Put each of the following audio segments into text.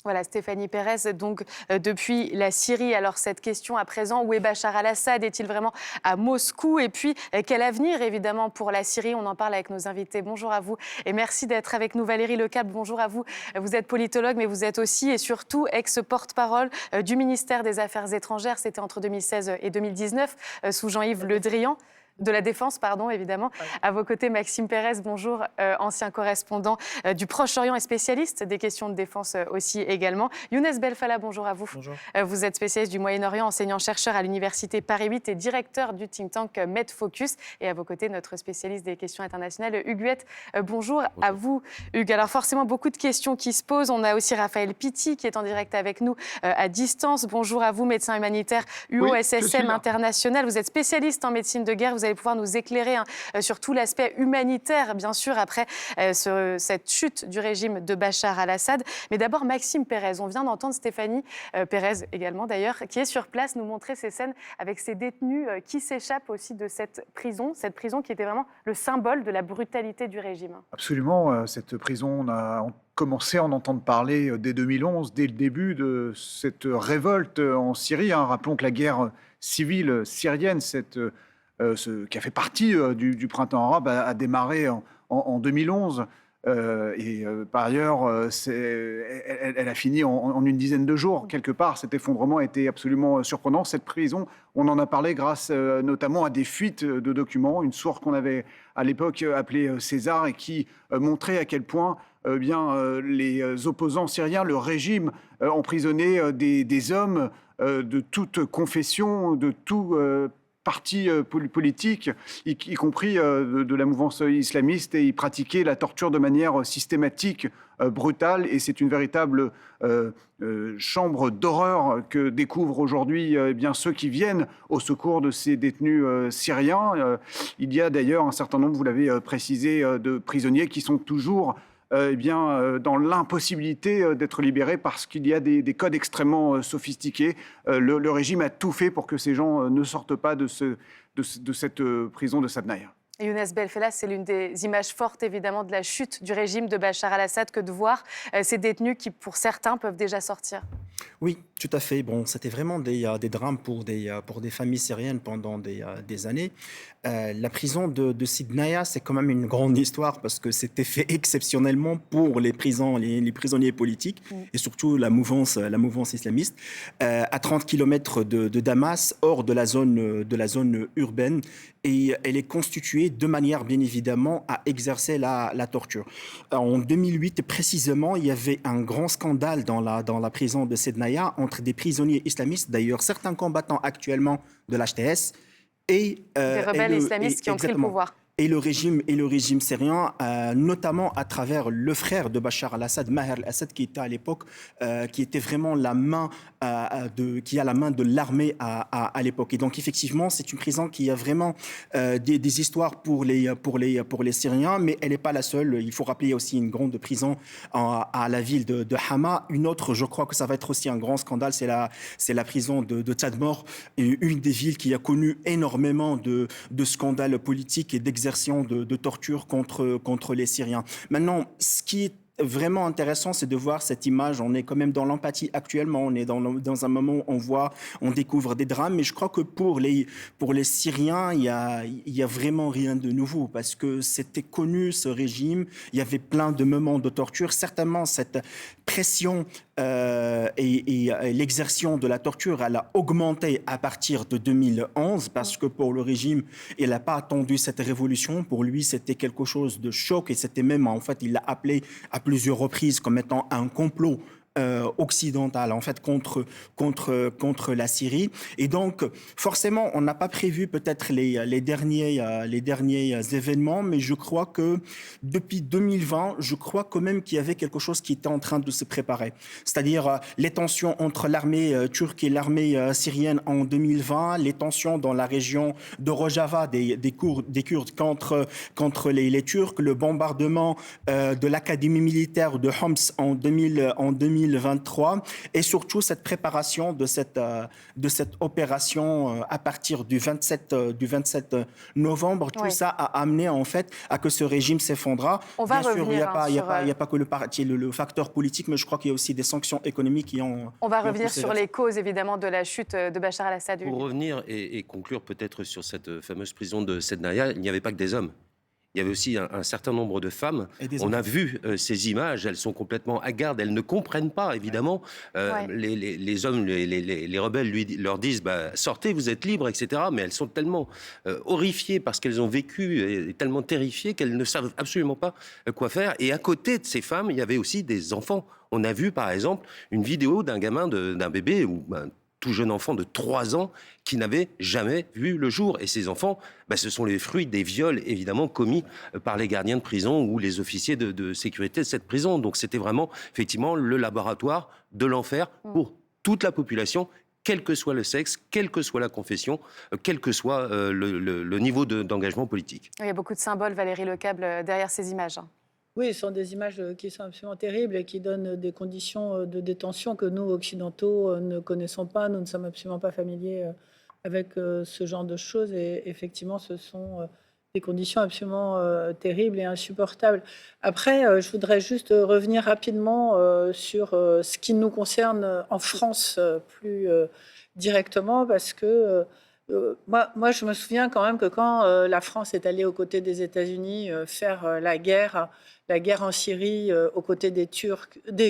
Voilà, Stéphanie Pérez, donc depuis la Syrie. Alors cette question à présent, où est Bachar al-Assad? Est-il vraiment à Moscou? Et puis, quel avenir évidemment pour la Syrie? On en parle avec nos invités. Bonjour à vous et merci d'être avec nous. Valérie Lecap, bonjour à vous. Vous êtes politologue, mais vous êtes aussi et surtout ex-porte-parole du ministère des Affaires étrangères. C'était entre 2016 et 2019, sous Jean-Yves Le Drian. De la Défense, pardon, évidemment. À vos côtés, Maxime Pérez, bonjour, ancien correspondant du Proche-Orient et spécialiste des questions de défense aussi également. Younes Belfala, bonjour à vous. Bonjour. Vous êtes spécialiste du Moyen-Orient, enseignant-chercheur à l'Université Paris 8 et directeur du think tank MedFocus. Et à vos côtés, notre spécialiste des questions internationales, Hugues Huette. Bonjour à vous, Hugues. Alors forcément, beaucoup de questions qui se posent. On a aussi Raphaël Pitti qui est en direct avec nous à distance. Bonjour à vous, médecin humanitaire UOSSM International. Vous êtes spécialiste en médecine de guerre. Vous allez pouvoir nous éclairer sur tout l'aspect humanitaire, bien sûr, après cette chute du régime de Bachar al-Assad. Mais d'abord, Maxime Pérez. On vient d'entendre Stéphanie Pérez également, d'ailleurs, qui est sur place, nous montrer ces scènes avec ces détenus qui s'échappent aussi de cette prison qui était vraiment le symbole de la brutalité du régime. Absolument. Cette prison, on a commencé à en entendre parler dès 2011, dès le début de cette révolte en Syrie. Rappelons que la guerre civile syrienne, qui a fait partie du printemps arabe, a démarré en 2011. Par ailleurs, elle a fini en une dizaine de jours, quelque part. Cet effondrement a été absolument surprenant. Cette prison, on en a parlé grâce notamment à des fuites de documents. Une source qu'on avait à l'époque appelée César et qui montrait à quel point les opposants syriens, le régime, emprisonnait des hommes de toute confession, de tout partis politiques, y compris de la mouvance islamiste, et ils pratiquaient la torture de manière systématique, brutale, et c'est une véritable chambre d'horreur que découvrent aujourd'hui ceux qui viennent au secours de ces détenus syriens. Il y a d'ailleurs un certain nombre, vous l'avez précisé, de prisonniers qui sont toujours dans l'impossibilité d'être libérés parce qu'il y a des codes extrêmement sophistiqués. Le régime a tout fait pour que ces gens ne sortent pas de cette prison de Sabnaïa. Et Younes Belfela, c'est l'une des images fortes, évidemment, de la chute du régime de Bachar al-Assad que de voir ces détenus qui, pour certains, peuvent déjà sortir. Oui, tout à fait. Bon, c'était vraiment des drames pour des familles syriennes pendant des années. La prison de Sabnaïa, c'est quand même une grande histoire parce que c'était fait exceptionnellement pour les prisonniers politiques et surtout la mouvance islamiste. À 30 km de Damas, hors de la zone urbaine, et elle est constituée de manière, bien évidemment, à exercer la torture. En 2008, précisément, il y avait un grand scandale dans la prison de Sabnaïa entre des prisonniers islamistes, d'ailleurs certains combattants actuellement de l'HTS, et des rebelles islamistes qui ont pris le pouvoir. Et le régime syrien, notamment à travers le frère de Bachar al-Assad, Maher al-Assad, qui était à l'époque, qui était vraiment qui a la main de l'armée à l'époque. Et donc effectivement, c'est une prison qui a vraiment des histoires pour les Syriens, mais elle n'est pas la seule. Il faut rappeler aussi une grande prison à la ville de Hama. Une autre, je crois que ça va être aussi un grand scandale, c'est la prison de Tadmor, une des villes qui a connu énormément de scandales politiques et d'exercice de torture contre les Syriens. Maintenant, ce qui est vraiment intéressant, c'est de voir cette image. On est quand même dans l'empathie actuellement. On est dans un moment où on découvre des drames. Mais je crois que pour les Syriens, il y a vraiment rien de nouveau parce que c'était connu, ce régime. Il y avait plein de moments de torture. Certainement, cette pression et l'exertion de la torture, elle a augmenté à partir de 2011 parce que pour le régime, il n'a pas attendu cette révolution. Pour lui, c'était quelque chose de choc et c'était même, en fait, il l'a appelé à plusieurs reprises comme étant un complot occidentale en fait contre la Syrie. Et donc forcément on n'a pas prévu peut-être les derniers événements, mais je crois que depuis 2020 je crois quand même qu'il y avait quelque chose qui était en train de se préparer, c'est-à-dire les tensions entre l'armée turque et l'armée syrienne en 2020, les tensions dans la région de Rojava des Kurdes contre les Turcs, le bombardement de l'académie militaire de Homs en 2020 2023 et surtout cette préparation de cette opération à partir du 27 novembre. Tout ça a amené en fait à que ce régime s'effondra. On va Bien sûr, il n'y revenir a pas que le facteur politique, mais je crois qu'il y a aussi des sanctions économiques qui ont... On va revenir sur les causes, évidemment, de la chute de Bachar el-Assad. Pour revenir et conclure peut-être sur cette fameuse prison de Sednaya, il n'y avait pas que des hommes. Il y avait aussi un certain nombre de femmes. On a vu ces images, elles sont complètement hagardes, elles ne comprennent pas, évidemment. Les hommes, les rebelles leur disent sortez, vous êtes libres, etc. Mais elles sont tellement horrifiées parce qu'elles ont vécu et tellement terrifiées qu'elles ne savent absolument pas quoi faire. Et à côté de ces femmes, il y avait aussi des enfants. On a vu, par exemple, une vidéo d'un gamin, d'un bébé ou tout jeune enfant de 3 ans qui n'avait jamais vu le jour. Et ces enfants, ce sont les fruits des viols, évidemment, commis par les gardiens de prison ou les officiers de sécurité de cette prison. Donc c'était vraiment, effectivement, le laboratoire de l'enfer pour toute la population, quel que soit le sexe, quelle que soit la confession, quel que soit le niveau d'engagement politique. Il y a beaucoup de symboles, Valérie Lecable, derrière ces images. Oui, ce sont des images qui sont absolument terribles et qui donnent des conditions de détention que nous, occidentaux, ne connaissons pas. Nous ne sommes absolument pas familiers avec ce genre de choses. Et effectivement, ce sont des conditions absolument terribles et insupportables. Après, je voudrais juste revenir rapidement sur ce qui nous concerne en France plus directement, parce que moi, je me souviens quand même que quand la France est allée aux côtés des États-Unis faire la guerre en Syrie aux côtés des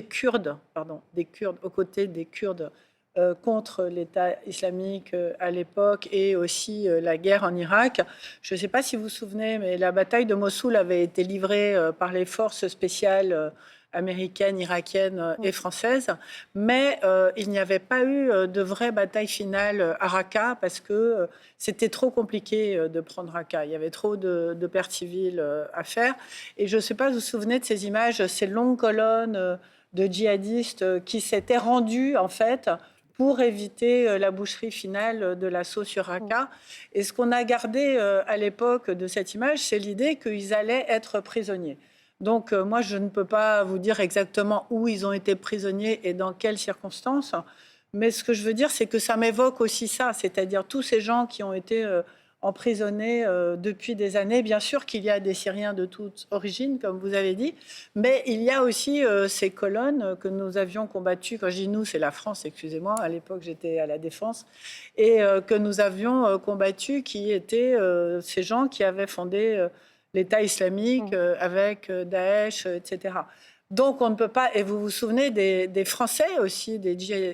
Kurdes, aux côtés des Kurdes contre l'État islamique à l'époque, et aussi la guerre en Irak. Je ne sais pas si vous vous souvenez, mais la bataille de Mossoul avait été livrée par les forces spéciales américaines, irakiennes et françaises, mais il n'y avait pas eu de vraie bataille finale à Raqqa parce que c'était trop compliqué de prendre Raqqa. Il y avait trop de pertes civiles à faire. Et je ne sais pas si vous vous souvenez de ces images, ces longues colonnes de djihadistes qui s'étaient rendus, en fait, pour éviter la boucherie finale de l'assaut sur Raqqa. Et ce qu'on a gardé à l'époque de cette image, c'est l'idée qu'ils allaient être prisonniers. Donc, moi, je ne peux pas vous dire exactement où ils ont été prisonniers et dans quelles circonstances. Mais ce que je veux dire, c'est que ça m'évoque aussi ça, c'est-à-dire tous ces gens qui ont été emprisonnés depuis des années. Bien sûr qu'il y a des Syriens de toutes origines, comme vous avez dit, mais il y a aussi ces colonnes que nous avions combattues. Quand je dis nous, c'est la France, excusez-moi, à l'époque j'étais à la Défense, et que nous avions combattues, qui étaient ces gens qui avaient fondé l'État islamique avec Daesh, etc. Donc on ne peut pas... Et vous vous souvenez des Français aussi,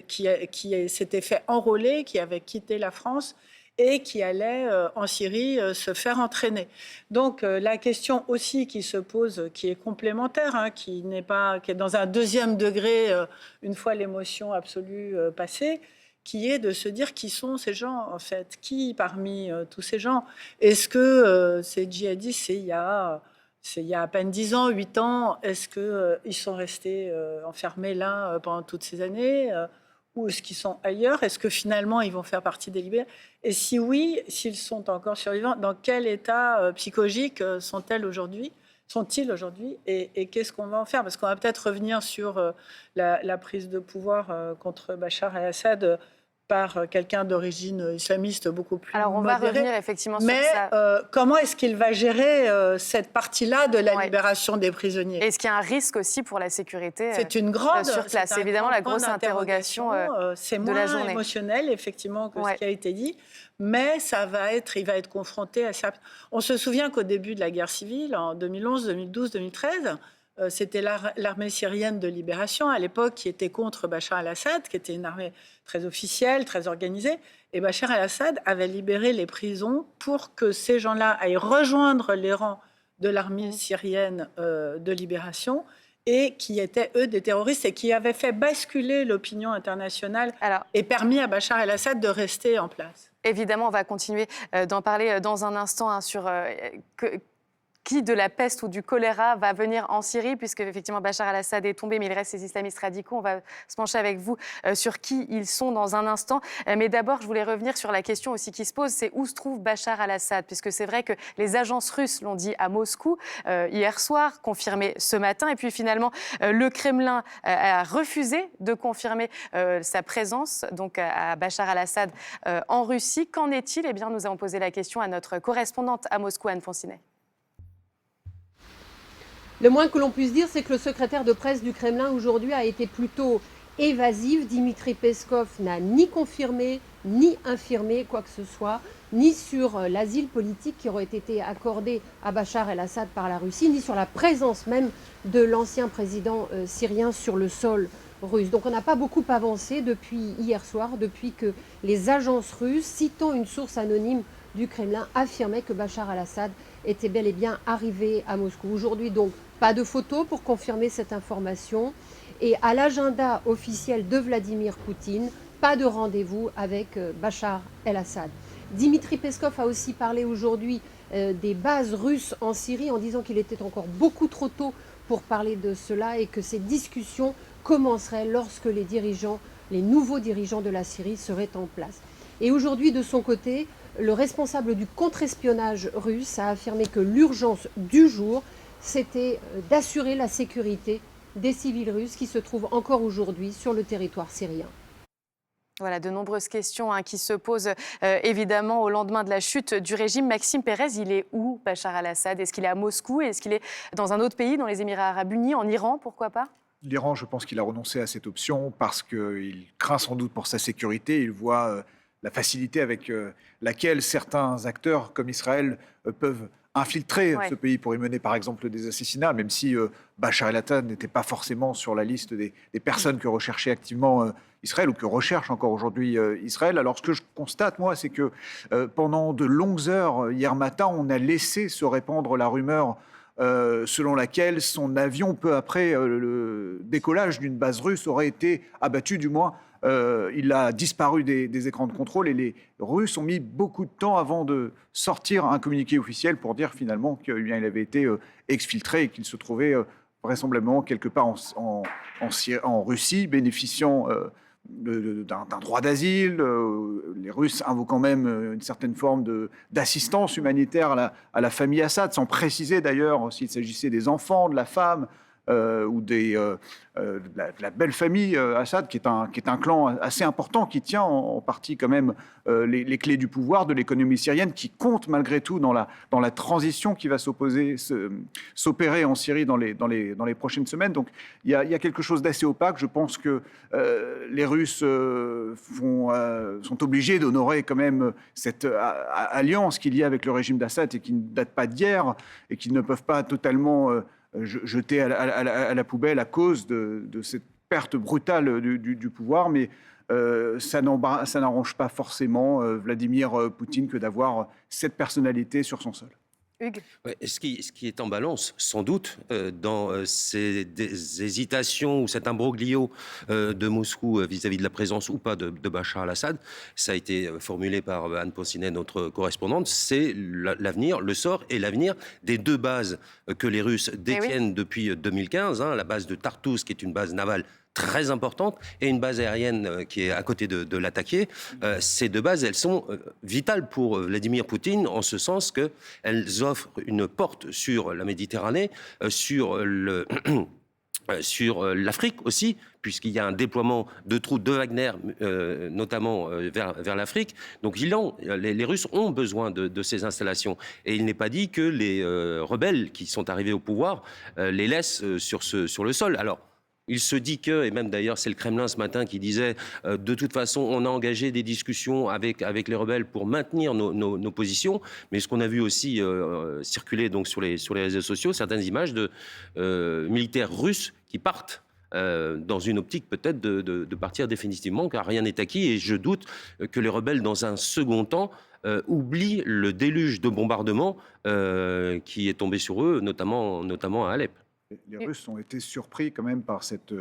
qui s'étaient fait enrôler, qui avaient quitté la France et qui allaient en Syrie se faire entraîner. Donc la question aussi qui se pose, qui est complémentaire, qui est dans un deuxième degré, une fois l'émotion absolue passée, qui est de se dire qui sont ces gens, en fait. Qui parmi tous ces gens? Est-ce que ces djihadistes, c'est il y a à peine 10 ans, 8 ans, est-ce qu'ils sont restés enfermés là pendant toutes ces années ou est-ce qu'ils sont ailleurs? Est-ce que finalement, ils vont faire partie des libérés? Et si oui, s'ils sont encore survivants, dans quel état psychologique sont-ils aujourd'hui? Et qu'est-ce qu'on va en faire? Parce qu'on va peut-être revenir sur la prise de pouvoir contre Bachar el-Assad par quelqu'un d'origine islamiste beaucoup plus Alors, on modéré. va revenir effectivement sur ça. Mais comment est-ce qu'il va gérer cette partie-là de la libération des prisonniers? Est-ce qu'il y a un risque aussi pour la sécurité C'est une grande sur place? C'est évidemment la grosse interrogation c'est de la journée. moins émotionnel, effectivement, que ce qui a été dit. Mais il va être confronté à ça. On se souvient qu'au début de la guerre civile, en 2011, 2012, 2013, c'était l'armée syrienne de libération, à l'époque, qui était contre Bachar el-Assad, qui était une armée très officielle, très organisée. Et Bachar el-Assad avait libéré les prisons pour que ces gens-là aillent rejoindre les rangs de l'armée syrienne de libération, et qui étaient, eux, des terroristes, et qui avaient fait basculer l'opinion internationale et permis à Bachar el-Assad de rester en place. Évidemment, on va continuer d'en parler dans un instant sur qui de la peste ou du choléra va venir en Syrie, puisque effectivement Bachar al-Assad est tombé, mais il reste ces islamistes radicaux. On va se pencher avec vous sur qui ils sont dans un instant. Mais d'abord, je voulais revenir sur la question aussi qui se pose, c'est où se trouve Bachar al-Assad, puisque c'est vrai que les agences russes l'ont dit à Moscou hier soir, confirmé ce matin, et puis finalement le Kremlin a refusé de confirmer sa présence donc à Bachar al-Assad en Russie. Qu'en est-il? Eh bien, nous avons posé la question à notre correspondante à Moscou, Anne Foncinet. Le moins que l'on puisse dire, c'est que le secrétaire de presse du Kremlin aujourd'hui a été plutôt évasif. Dimitri Peskov n'a ni confirmé, ni infirmé quoi que ce soit, ni sur l'asile politique qui aurait été accordé à Bachar el-Assad par la Russie, ni sur la présence même de l'ancien président syrien sur le sol russe. Donc on n'a pas beaucoup avancé depuis hier soir, depuis que les agences russes, citant une source anonyme du Kremlin, affirmaient que Bachar el-Assad était bel et bien arrivé à Moscou. Aujourd'hui, donc, pas de photos pour confirmer cette information. Et à l'agenda officiel de Vladimir Poutine, pas de rendez-vous avec Bachar el-Assad. Dimitri Peskov a aussi parlé aujourd'hui des bases russes en Syrie en disant qu'il était encore beaucoup trop tôt pour parler de cela et que ces discussions commenceraient lorsque les nouveaux dirigeants de la Syrie seraient en place. Et aujourd'hui, de son côté, le responsable du contre-espionnage russe a affirmé que l'urgence du jour, c'était d'assurer la sécurité des civils russes qui se trouvent encore aujourd'hui sur le territoire syrien. Voilà, de nombreuses questions qui se posent évidemment au lendemain de la chute du régime. Maxime Pérez, il est où, Bachar al-Assad? Est-ce qu'il est à Moscou? Est-ce qu'il est dans un autre pays, dans les Émirats arabes unis, en Iran, pourquoi pas? L'Iran, je pense qu'il a renoncé à cette option parce qu'il craint sans doute pour sa sécurité. Il voit la facilité avec laquelle certains acteurs comme Israël peuvent infiltrer ce pays pour y mener par exemple des assassinats, même si Bachar el-Assad n'était pas forcément sur la liste des personnes que recherchait activement Israël ou que recherche encore aujourd'hui Israël. Alors ce que je constate, moi, c'est que pendant de longues heures, hier matin, on a laissé se répandre la rumeur selon laquelle son avion, peu après le décollage d'une base russe, aurait été abattu, du moins. Il a disparu des écrans de contrôle et les Russes ont mis beaucoup de temps avant de sortir un communiqué officiel pour dire finalement qu'il avait été exfiltré et qu'il se trouvait vraisemblablement quelque part en Russie, bénéficiant d'un droit d'asile, les Russes invoquant même une certaine forme d'assistance humanitaire à la famille Assad, sans préciser d'ailleurs s'il s'agissait des enfants, de la femme, ou de la belle famille Assad, qui est un clan assez important, qui tient en partie quand même les clés du pouvoir, de l'économie syrienne, qui compte malgré tout dans la transition qui va s'opérer en Syrie dans les prochaines semaines. Donc il y a quelque chose d'assez opaque. Je pense que les Russes sont obligés d'honorer quand même cette alliance qu'il y a avec le régime d'Assad et qui ne date pas d'hier et qu'ils ne peuvent pas totalement jeté à la poubelle à cause de cette perte brutale du pouvoir. Mais ça n'arrange pas forcément Vladimir Poutine que d'avoir cette personnalité sur son sol. Hugues. Ouais, ce qui est en balance, sans doute, dans ces hésitations ou cet imbroglio de Moscou vis-à-vis de la présence ou pas de Bachar al-Assad, ça a été formulé par Anne Foncinet, notre correspondante, c'est l'avenir, le sort et l'avenir des deux bases que les Russes détiennent depuis 2015, la base de Tartous, qui est une base navale très importante, et une base aérienne qui est à côté de l'attaquer. Ces deux bases, elles sont vitales pour Vladimir Poutine, en ce sens qu'elles offrent une porte sur la Méditerranée, sur l'Afrique aussi, puisqu'il y a un déploiement de troupes de Wagner, notamment vers l'Afrique. Donc les Russes ont besoin de ces installations. Et il n'est pas dit que les rebelles qui sont arrivés au pouvoir les laissent sur le sol. Alors, il se dit que, et même d'ailleurs c'est le Kremlin ce matin qui disait de toute façon on a engagé des discussions avec les rebelles pour maintenir nos positions, mais ce qu'on a vu aussi circuler donc sur les réseaux sociaux, certaines images de militaires russes qui partent dans une optique peut-être de partir définitivement, car rien n'est acquis, et je doute que les rebelles dans un second temps oublient le déluge de bombardements qui est tombé sur eux, notamment à Alep. Les Russes ont été surpris quand même par cette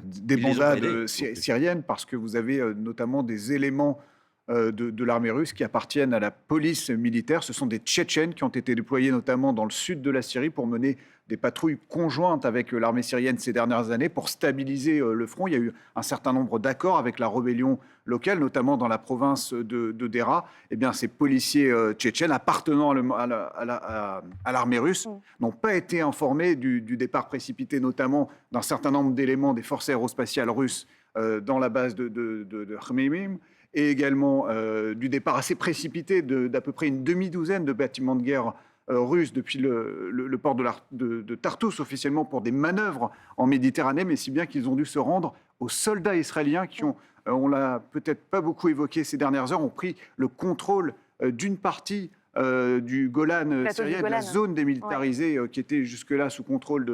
débandade syrienne, parce que vous avez notamment des éléments de l'armée russe qui appartiennent à la police militaire. Ce sont des Tchétchènes qui ont été déployés notamment dans le sud de la Syrie pour mener des patrouilles conjointes avec l'armée syrienne ces dernières années pour stabiliser le front. Il y a eu un certain nombre d'accords avec la rébellion locale, notamment dans la province de Dera. Eh bien, ces policiers tchétchènes appartenant à l'armée russe n'ont pas été informés du départ précipité, notamment d'un certain nombre d'éléments des forces aérospatiales russes dans la base de Khmeimim, et également du départ assez précipité d'à peu près une demi-douzaine de bâtiments de guerre russes depuis le port de Tartous officiellement pour des manœuvres en Méditerranée, mais si bien qu'ils ont dû se rendre aux soldats israéliens qui ont, on l'a peut-être pas beaucoup évoqué ces dernières heures, ont pris le contrôle d'une partie du Golan syrien, de la zone démilitarisée qui était jusque-là sous contrôle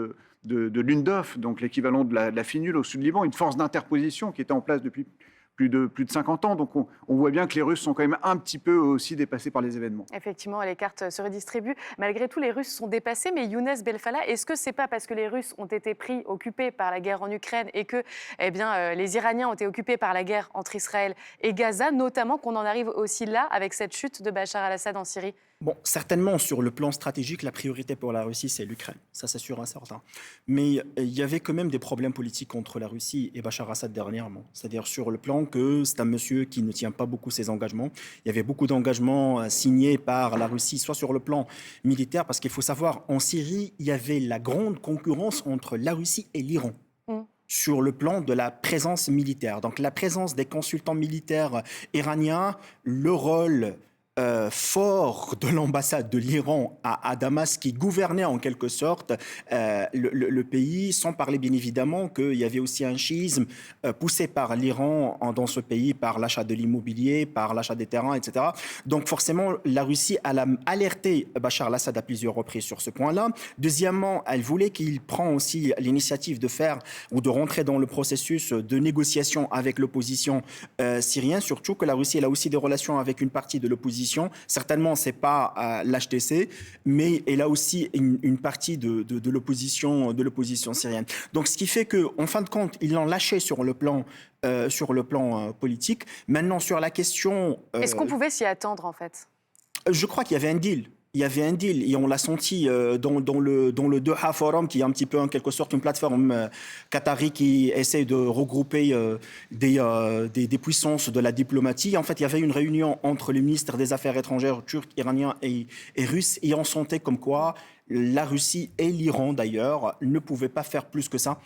de l'UNDOF, donc l'équivalent de la FINUL au sud du Liban, une force d'interposition qui était en place depuis plus de 50 ans. Donc on voit bien que les Russes sont quand même un petit peu aussi dépassés par les événements. Effectivement, les cartes se redistribuent. Malgré tout, les Russes sont dépassés. Mais Younes Belfalla, est-ce que c'est pas parce que les Russes ont été occupés par la guerre en Ukraine et que les Iraniens ont été occupés par la guerre entre Israël et Gaza, notamment qu'on en arrive aussi là avec cette chute de Bachar al-Assad en Syrie ? Bon, certainement, sur le plan stratégique, la priorité pour la Russie, c'est l'Ukraine. Ça, c'est sûr et certain. Mais il y avait quand même des problèmes politiques entre la Russie et Bachar al-Assad dernièrement. C'est-à-dire sur le plan que c'est un monsieur qui ne tient pas beaucoup ses engagements. Il y avait beaucoup d'engagements signés par la Russie, soit sur le plan militaire, parce qu'il faut savoir, en Syrie, il y avait la grande concurrence entre la Russie et l'Iran. Sur le plan de la présence militaire. Donc la présence des consultants militaires iraniens, le rôle fort de l'ambassade de l'Iran à Damas, qui gouvernait en quelque sorte le pays, sans parler bien évidemment qu'il y avait aussi un chiisme poussé par l'Iran dans ce pays, par l'achat de l'immobilier, par l'achat des terrains, etc. Donc forcément, la Russie a alerté Bachar al-Assad à plusieurs reprises sur ce point-là. Deuxièmement, elle voulait qu'il prenne aussi l'initiative de faire ou de rentrer dans le processus de négociation avec l'opposition syrienne, surtout que la Russie elle a aussi des relations avec une partie de l'opposition. Certainement, ce n'est pas l'HTC, mais elle a aussi une partie de l'opposition syrienne. Donc, ce qui fait qu'en fin de compte, ils l'ont lâché sur le plan politique. Maintenant, sur la question... Est-ce qu'on pouvait s'y attendre, en fait ? Je crois qu'il y avait un deal. Il y avait un deal et on l'a senti dans le Doha Forum, qui est un petit peu en quelque sorte une plateforme qatari qui essaie de regrouper des puissances de la diplomatie. En fait, il y avait une réunion entre les ministres des Affaires étrangères turcs, iraniens et russes, et on sentait comme quoi la Russie et l'Iran, d'ailleurs, ne pouvaient pas faire plus que ça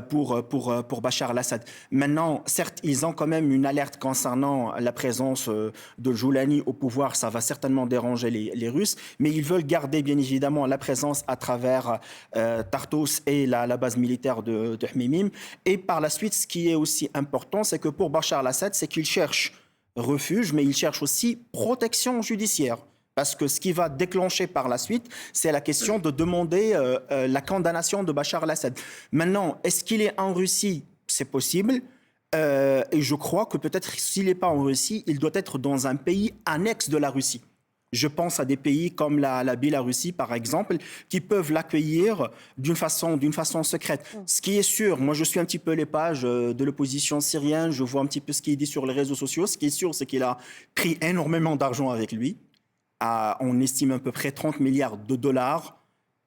pour Bachar al-Assad. Maintenant, certes, ils ont quand même une alerte concernant la présence de Joulani au pouvoir. Ça va certainement déranger les Russes, mais ils veulent garder, bien évidemment, la présence à travers Tartous et la base militaire de Khmeimim. Et par la suite, ce qui est aussi important, c'est que pour Bachar al-Assad, c'est qu'il cherche refuge, mais il cherche aussi protection judiciaire. Parce que ce qui va déclencher par la suite, c'est la question de demander la condamnation de Bachar al-Assad. Maintenant, est-ce qu'il est en Russie ? C'est possible. Et je crois que peut-être s'il n'est pas en Russie, il doit être dans un pays annexe de la Russie. Je pense à des pays comme la Biélorussie, par exemple, qui peuvent l'accueillir d'une façon secrète. Ce qui est sûr, moi je suis un petit peu les pages de l'opposition syrienne, je vois un petit peu ce qui est dit sur les réseaux sociaux. Ce qui est sûr, c'est qu'il a pris énormément d'argent avec lui. On estime à peu près 30 milliards de dollars,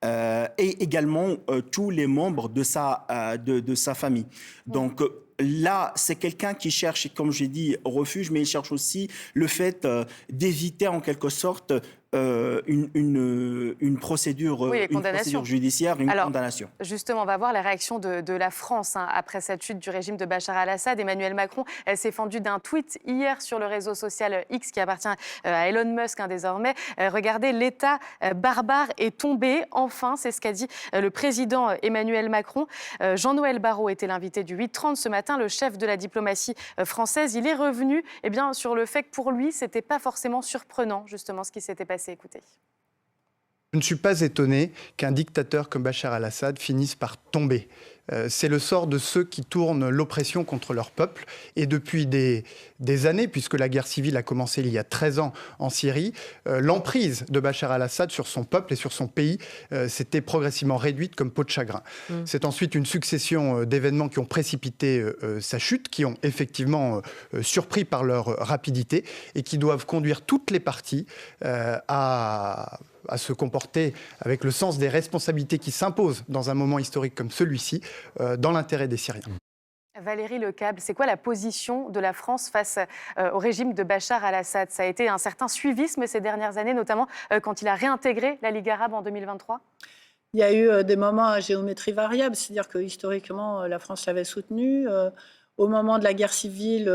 et également tous les membres de sa famille. Donc là, c'est quelqu'un qui cherche, comme j'ai dit, refuge, mais il cherche aussi le fait d'éviter en quelque sorte une procédure judiciaire, une condamnation. Justement, on va voir la réaction de la France après cette chute du régime de Bachar al-Assad. Emmanuel Macron s'est fendu d'un tweet hier sur le réseau social X qui appartient à Elon Musk désormais. Regardez, l'État barbare est tombé. Enfin, c'est ce qu'a dit le président Emmanuel Macron. Jean-Noël Barrot était l'invité du 8h30 ce matin, le chef de la diplomatie française. Il est revenu sur le fait que pour lui, ce n'était pas forcément surprenant, justement, ce qui s'était passé. Écoutez. Je ne suis pas étonné qu'un dictateur comme Bachar al-Assad finisse par tomber. c'est le sort de ceux qui tournent l'oppression contre leur peuple. Et depuis des années, puisque la guerre civile a commencé il y a 13 ans en Syrie, l'emprise de Bachar al-Assad sur son peuple et sur son pays s'était progressivement réduite comme peau de chagrin. C'est ensuite une succession d'événements qui ont précipité sa chute, qui ont effectivement surpris par leur rapidité et qui doivent conduire toutes les parties à se comporter avec le sens des responsabilités qui s'imposent dans un moment historique comme celui-ci, dans l'intérêt des Syriens. Valérie Lecable, c'est quoi la position de la France face au régime de Bachar al-Assad? Ça a été un certain suivisme ces dernières années, notamment quand il a réintégré la Ligue arabe en 2023? Il y a eu des moments à géométrie variable, c'est-à-dire que historiquement, la France l'avait soutenu. Au moment de la guerre civile,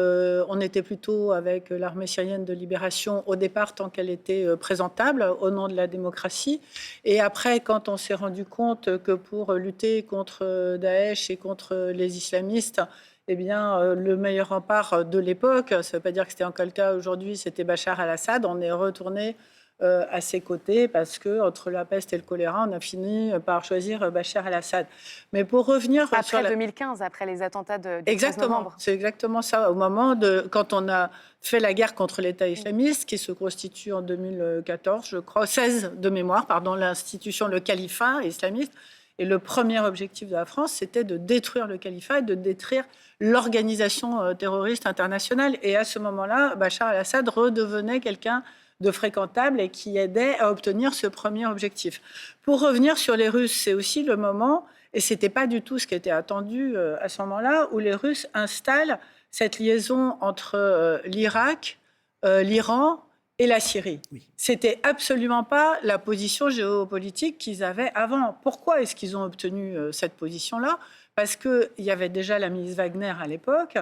on était plutôt avec l'armée syrienne de libération au départ tant qu'elle était présentable au nom de la démocratie. Et après, quand on s'est rendu compte que pour lutter contre Daesh et contre les islamistes, eh bien, le meilleur rempart de l'époque, ça ne veut pas dire que c'était encore le cas aujourd'hui, c'était Bachar al-Assad, on est retourné à ses côtés parce qu'entre la peste et le choléra, on a fini par choisir Bachar al-Assad. Mais pour revenir après 2015, après les attentats du 13 exactement, novembre. c'est exactement ça. Au moment quand on a fait la guerre contre l'État islamiste, qui se constitue en 2014, je crois, 16 de mémoire, pardon, l'institution, le califat islamiste. Et le premier objectif de la France, c'était de détruire le califat et de détruire l'organisation terroriste internationale. Et à ce moment-là, Bachar al-Assad redevenait quelqu'un de fréquentable et qui aidait à obtenir ce premier objectif. Pour revenir sur les Russes, c'est aussi le moment, et ce n'était pas du tout ce qui était attendu à ce moment-là, où les Russes installent cette liaison entre l'Irak, l'Iran et la Syrie. Oui. C'était absolument pas la position géopolitique qu'ils avaient avant. Pourquoi est-ce qu'ils ont obtenu cette position-là? Parce qu'il y avait déjà la milice Wagner à l'époque,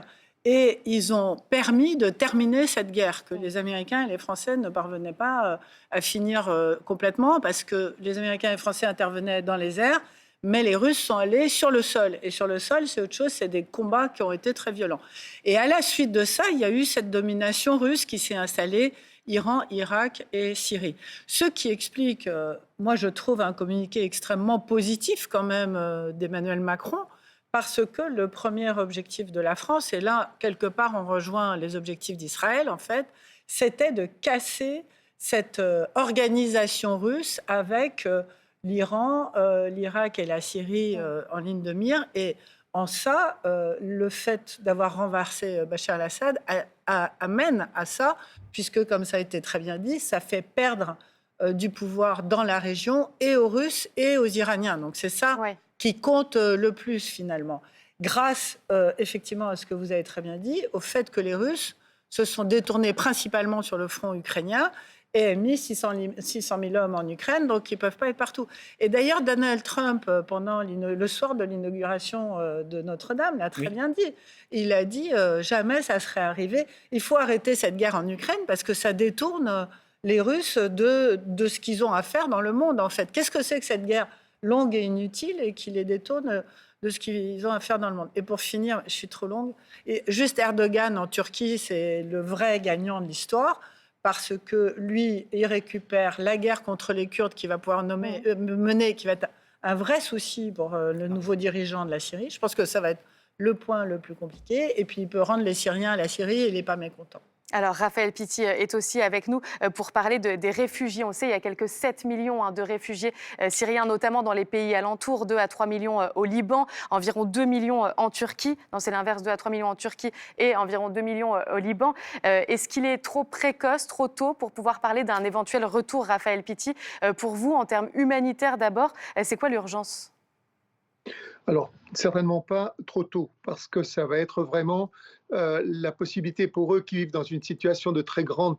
et ils ont permis de terminer cette guerre que les Américains et les Français ne parvenaient pas à finir complètement, parce que les Américains et les Français intervenaient dans les airs, mais les Russes sont allés sur le sol. Et sur le sol, c'est autre chose, c'est des combats qui ont été très violents. Et à la suite de ça, il y a eu cette domination russe qui s'est installée, Iran, Irak et Syrie. Ce qui explique, moi je trouve un communiqué extrêmement positif quand même d'Emmanuel Macron, parce que le premier objectif de la France, et là, quelque part, on rejoint les objectifs d'Israël, en fait, c'était de casser cette organisation russe avec l'Iran, l'Irak et la Syrie en ligne de mire. Et en ça, le fait d'avoir renversé Bachar al-Assad amène à ça, puisque, comme ça a été très bien dit, ça fait perdre du pouvoir dans la région et aux Russes et aux Iraniens. Donc c'est ça... Ouais. Qui compte le plus finalement, grâce effectivement à ce que vous avez très bien dit, au fait que les Russes se sont détournés principalement sur le front ukrainien et mis 600 000 hommes en Ukraine, donc ils ne peuvent pas être partout. Et d'ailleurs, Donald Trump, pendant le soir de l'inauguration de Notre-Dame, l'a très bien dit. Il a dit jamais ça serait arrivé. Il faut arrêter cette guerre en Ukraine parce que ça détourne les Russes de ce qu'ils ont à faire dans le monde, en fait. Qu'est-ce que c'est que cette guerre longue et inutile et qui les détourne de ce qu'ils ont à faire dans le monde. Et pour finir, je suis trop longue, et juste Erdogan en Turquie, c'est le vrai gagnant de l'histoire, parce que lui, il récupère la guerre contre les Kurdes qu'il va pouvoir mener, qui va être un vrai souci pour le nouveau dirigeant de la Syrie. Je pense que ça va être le point le plus compliqué, et puis il peut rendre les Syriens à la Syrie et il n'est pas mécontent. Alors, Raphaël Pitti est aussi avec nous pour parler des réfugiés. On le sait, il y a quelques 7 millions de réfugiés syriens, notamment dans les pays alentours, 2 à 3 millions au Liban, environ 2 millions en Turquie. Non, c'est l'inverse, 2 à 3 millions en Turquie et environ 2 millions au Liban. Est-ce qu'il est trop précoce, trop tôt pour pouvoir parler d'un éventuel retour, Raphaël Pitti? Pour vous, en termes humanitaires d'abord, c'est quoi l'urgence? Alors, certainement pas trop tôt, parce que ça va être vraiment la possibilité pour eux qui vivent dans une situation de très grande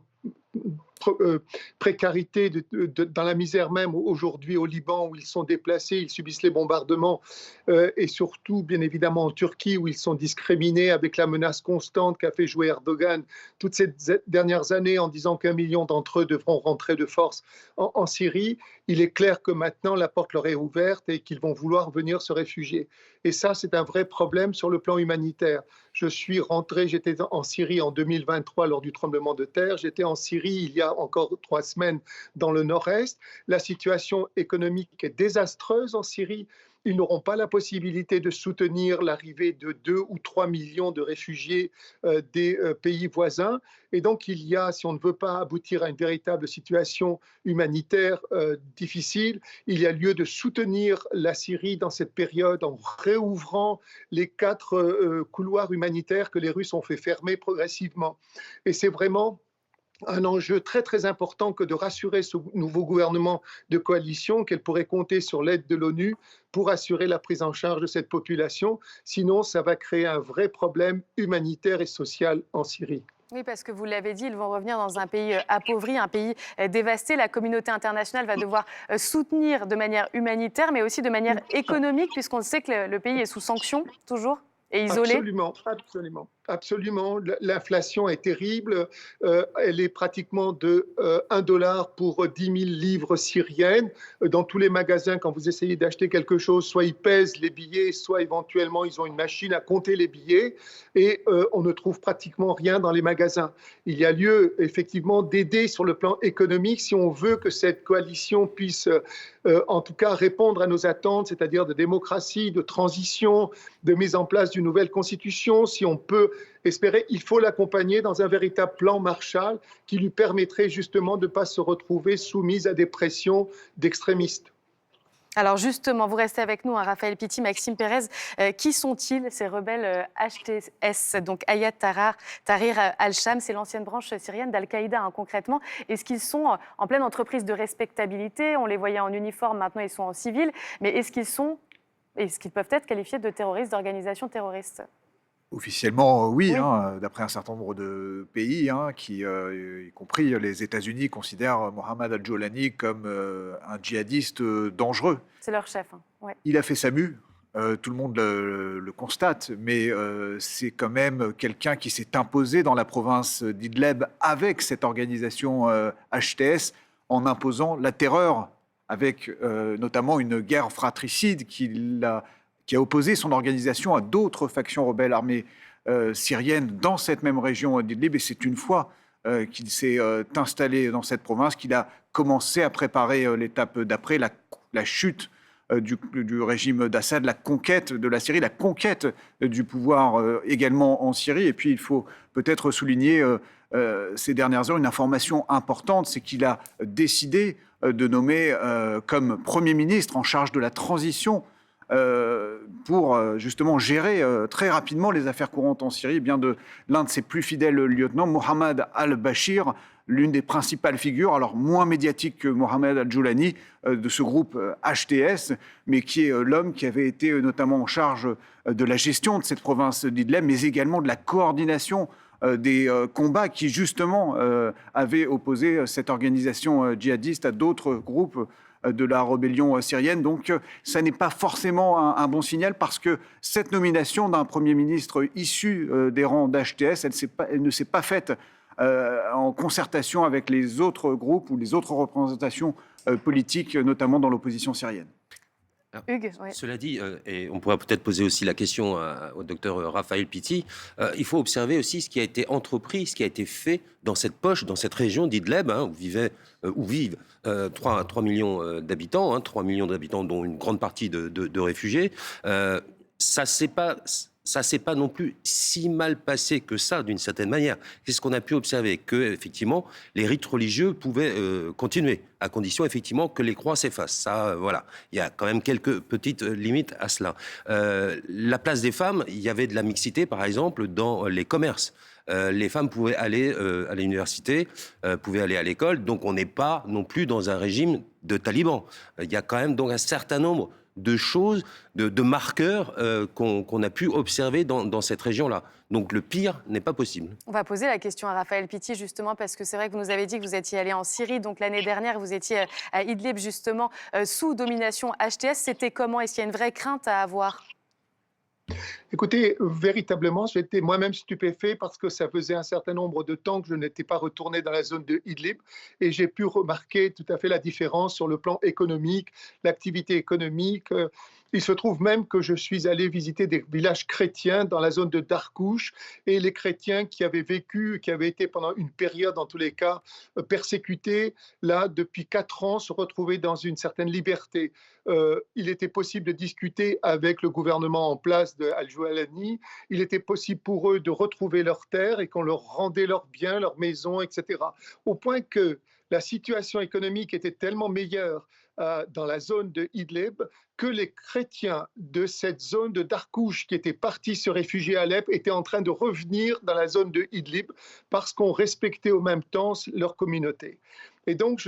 précarité, dans la misère même aujourd'hui au Liban où ils sont déplacés, ils subissent les bombardements et surtout bien évidemment en Turquie où ils sont discriminés avec la menace constante qu'a fait jouer Erdogan toutes ces dernières années en disant qu'1 million d'entre eux devront rentrer de force en Syrie. Il est clair que maintenant la porte leur est ouverte et qu'ils vont vouloir venir se réfugier. Et ça, c'est un vrai problème sur le plan humanitaire. Je suis rentré, j'étais en Syrie en 2023 lors du tremblement de terre. J'étais en Syrie il y a a encore 3 semaines dans le nord-est. La situation économique est désastreuse en Syrie. Ils n'auront pas la possibilité de soutenir l'arrivée de 2 ou 3 millions de réfugiés des pays voisins. Et donc, il y a, si on ne veut pas aboutir à une véritable situation humanitaire difficile, il y a lieu de soutenir la Syrie dans cette période en réouvrant les 4 couloirs humanitaires que les Russes ont fait fermer progressivement. Et c'est vraiment un enjeu très très important que de rassurer ce nouveau gouvernement de coalition qu'elle pourrait compter sur l'aide de l'ONU pour assurer la prise en charge de cette population. Sinon, ça va créer un vrai problème humanitaire et social en Syrie. Oui, parce que vous l'avez dit, ils vont revenir dans un pays appauvri, un pays dévasté. La communauté internationale va devoir soutenir de manière humanitaire, mais aussi de manière économique, puisqu'on sait que le pays est sous sanctions, toujours, et isolé. Absolument, absolument. Absolument, l'inflation est terrible, elle est pratiquement de $1 pour 10 000 livres syriennes. Dans tous les magasins, quand vous essayez d'acheter quelque chose, soit ils pèsent les billets, soit éventuellement ils ont une machine à compter les billets et on ne trouve pratiquement rien dans les magasins. Il y a lieu effectivement d'aider sur le plan économique si on veut que cette coalition puisse en tout cas répondre à nos attentes, c'est-à-dire de démocratie, de transition, de mise en place d'une nouvelle constitution. Si on peut espérer, il faut l'accompagner dans un véritable plan Marshall qui lui permettrait justement de ne pas se retrouver soumise à des pressions d'extrémistes. Alors justement, vous restez avec nous, Raphaël Pitti, Maxime Pérez. Qui sont-ils, ces rebelles HTS, donc Hayat Tahrir al-Sham, c'est l'ancienne branche syrienne d'Al-Qaïda concrètement. Est-ce qu'ils sont en pleine entreprise de respectabilité? On les voyait en uniforme, maintenant ils sont en civil. Mais est-ce qu'ils peuvent être qualifiés de terroristes, d'organisations terroristes? Officiellement, oui, Oui. d'après un certain nombre de pays, y compris les États-Unis, considèrent Mohamed al-Jolani comme un djihadiste dangereux. C'est leur chef. Ouais. Il a fait sa mue, tout le monde le constate, mais c'est quand même quelqu'un qui s'est imposé dans la province d'Idlib avec cette organisation HTS en imposant la terreur, avec notamment une guerre fratricide qui a opposé son organisation à d'autres factions rebelles armées syriennes dans cette même région d'Idlib. Et c'est une fois qu'il s'est installé dans cette province qu'il a commencé à préparer l'étape d'après, la chute du régime d'Assad, la conquête de la Syrie, la conquête du pouvoir également en Syrie. Et puis il faut peut-être souligner ces dernières heures une information importante, c'est qu'il a décidé de nommer comme Premier ministre en charge de la transition pour justement gérer très rapidement les affaires courantes en Syrie, l'un de ses plus fidèles lieutenants, Mohamed al-Bashir, l'une des principales figures, alors moins médiatique que Mohamed al-Jolani, de ce groupe HTS, mais qui est l'homme qui avait été notamment en charge de la gestion de cette province d'Idlib, mais également de la coordination des combats qui justement avaient opposé cette organisation djihadiste à d'autres groupes de la rébellion syrienne. Donc ça n'est pas forcément un bon signal parce que cette nomination d'un Premier ministre issu des rangs d'HTS, elle ne s'est pas faite en concertation avec les autres groupes ou les autres représentations politiques, notamment dans l'opposition syrienne. Hugues, oui. Cela dit, et on pourra peut-être poser aussi la question au docteur Raphaël Pitti, il faut observer aussi ce qui a été entrepris, ce qui a été fait dans cette poche, dans cette région d'Idlib, où vivent 3 millions d'habitants, 3 millions d'habitants dont une grande partie de réfugiés. Ça s'est pas non plus si mal passé que ça, d'une certaine manière. C'est ce qu'on a pu observer, que effectivement les rites religieux pouvaient continuer, à condition effectivement que les croix s'effacent. Ça, voilà, il y a quand même quelques petites limites à cela. La place des femmes, il y avait de la mixité, par exemple, dans les commerces. Les femmes pouvaient aller à l'université, pouvaient aller à l'école, donc on n'est pas non plus dans un régime de talibans. Il y a quand même donc un certain nombre de choses, de marqueurs qu'on a pu observer dans cette région-là. Donc le pire n'est pas possible. On va poser la question à Raphaël Pitti, justement, parce que c'est vrai que vous nous avez dit que vous étiez allé en Syrie, donc l'année dernière, vous étiez à Idlib, justement, sous domination HTS. C'était comment? Est-ce qu'il y a une vraie crainte à avoir? Écoutez, véritablement, j'étais moi-même stupéfait parce que ça faisait un certain nombre de temps que je n'étais pas retourné dans la zone de Idlib et j'ai pu remarquer tout à fait la différence sur le plan économique, l'activité économique. Il se trouve même que je suis allé visiter des villages chrétiens dans la zone de Darkouch, et les chrétiens qui avaient vécu, qui avaient été pendant une période, en tous les cas, persécutés, là, depuis 4 ans, se retrouvaient dans une certaine liberté. Il était possible de discuter avec le gouvernement en place de Al-Joalani. Il était possible pour eux de retrouver leurs terres et qu'on leur rendait leurs biens, leurs maisons, etc. Au point que la situation économique était tellement meilleure dans la zone de Idlib que les chrétiens de cette zone de Darkouch qui étaient partis se réfugier à Alep étaient en train de revenir dans la zone de Idlib parce qu'on respectait au même temps leur communauté. Et donc,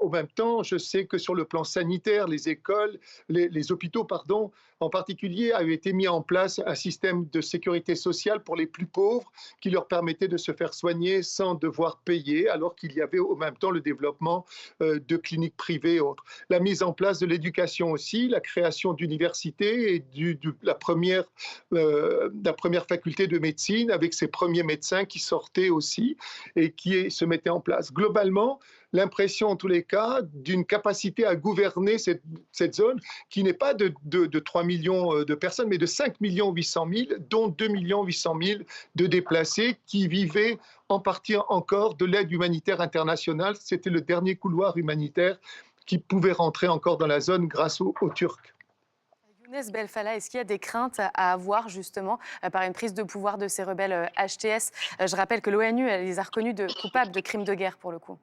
au même temps, je sais que sur le plan sanitaire, les écoles, les hôpitaux, pardon, en particulier, avaient été mis en place un système de sécurité sociale pour les plus pauvres qui leur permettait de se faire soigner sans devoir payer, alors qu'il y avait au même temps le développement de cliniques privées et autres. La mise en place de l'éducation aussi, la création d'universités et la première faculté de médecine avec ses premiers médecins qui sortaient aussi et qui se mettaient en place. Globalement, l'impression, en tous les cas, d'une capacité à gouverner cette zone qui n'est pas de 3 millions de personnes, mais de 5 800 000, dont 2 800 000 de déplacés qui vivaient en partie encore de l'aide humanitaire internationale. C'était le dernier couloir humanitaire qui pouvait rentrer encore dans la zone grâce aux Turcs. Younes Belfalla, est-ce qu'il y a des craintes à avoir justement par une prise de pouvoir de ces rebelles HTS? Je rappelle que l'ONU les a reconnus coupables de crimes de guerre pour le coup.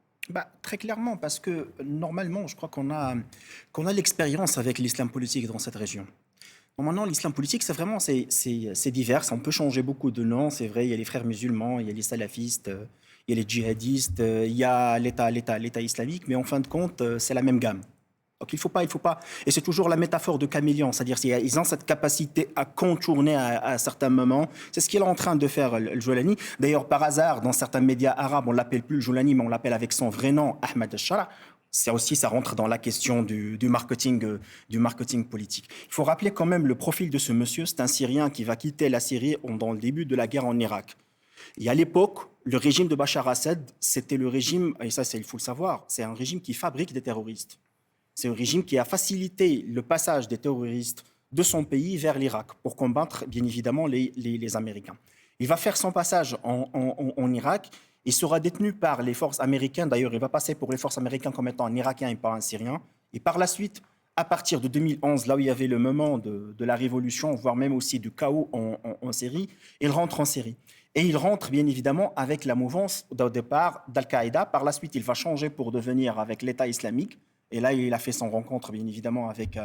Très clairement, parce que normalement, je crois qu'on a l'expérience avec l'islam politique dans cette région. Maintenant, l'islam politique, c'est divers. On peut changer beaucoup de noms, c'est vrai. Il y a les frères musulmans, il y a les salafistes, il y a les djihadistes, il y a l'État islamique, mais en fin de compte, c'est la même gamme. Donc il faut pas. Et c'est toujours la métaphore de caméléon, c'est-à-dire qu'ils ont cette capacité à contourner à certains moments. C'est ce qu'il est en train de faire, le Joulani. D'ailleurs, par hasard, dans certains médias arabes, on l'appelle plus le Joulani, mais on l'appelle avec son vrai nom, Ahmed al-Shara. Ça rentre dans la question du marketing politique. Il faut rappeler quand même le profil de ce monsieur. C'est un Syrien qui va quitter la Syrie dans le début de la guerre en Irak. Et à l'époque, le régime de Bachar al-Assad, c'était le régime, et ça, il faut le savoir, c'est un régime qui fabrique des terroristes. C'est un régime qui a facilité le passage des terroristes de son pays vers l'Irak pour combattre, bien évidemment, les Américains. Il va faire son passage en Irak. Il sera détenu par les forces américaines. D'ailleurs, il va passer pour les forces américaines comme étant un Irakien et pas un Syrien. Et par la suite, à partir de 2011, là où il y avait le moment de la révolution, voire même aussi du chaos en Syrie, il rentre en Syrie. Et il rentre, bien évidemment, avec la mouvance au départ d'Al-Qaïda. Par la suite, il va changer pour devenir avec l'État islamique. Et là, il a fait son rencontre, bien évidemment, avec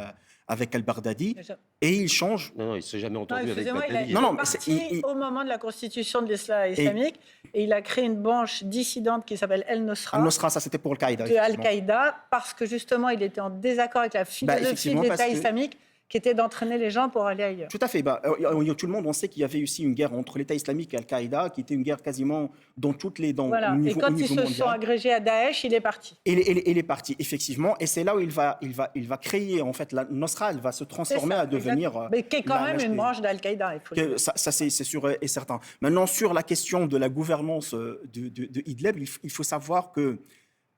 al-Baghdadi. Et il change. Non, il ne s'est jamais entendu avec Baghdadi. Il est parti au moment de la constitution de l'État islamique et il a créé une branche dissidente qui s'appelle El-Nosra. El-Nosra, ça c'était pour Al-Qaïda. De Al-Qaïda, parce que justement, il était en désaccord avec la philosophie de l'État islamique, qui était d'entraîner les gens pour aller ailleurs. Tout à fait. Tout le monde, on sait qu'il y avait aussi une guerre entre l'État islamique et Al-Qaïda, qui était une guerre quasiment dans toutes les... Voilà. Et quand ils se sont agrégés à Daesh, il est parti. Il est parti, effectivement. Et c'est là où il va créer, en fait, la Nosra, elle va se transformer à devenir... Mais qui est quand même une branche d'Al-Qaïda, il faut le dire. Ça c'est sûr et certain. Maintenant, sur la question de la gouvernance de Idlib, il faut savoir que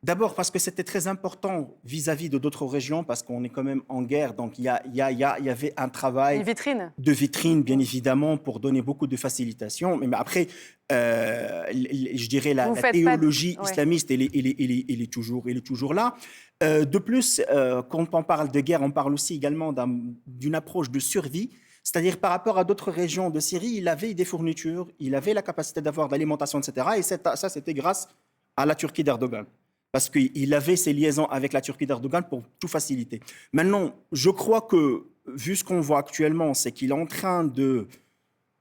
d'abord parce que c'était très important vis-à-vis de d'autres régions, parce qu'on est quand même en guerre, donc il y avait un travail de vitrine, bien évidemment, pour donner beaucoup de facilitation. Mais après, je dirais la théologie islamiste, elle est toujours là. De plus, quand on parle de guerre, on parle aussi également d'une approche de survie. C'est-à-dire, par rapport à d'autres régions de Syrie, il avait des fournitures, il avait la capacité d'avoir de l'alimentation, etc. Et ça, c'était grâce à la Turquie d'Erdogan. Parce qu'il avait ses liaisons avec la Turquie d'Erdogan pour tout faciliter. Maintenant, je crois que, vu ce qu'on voit actuellement, c'est qu'il est en train de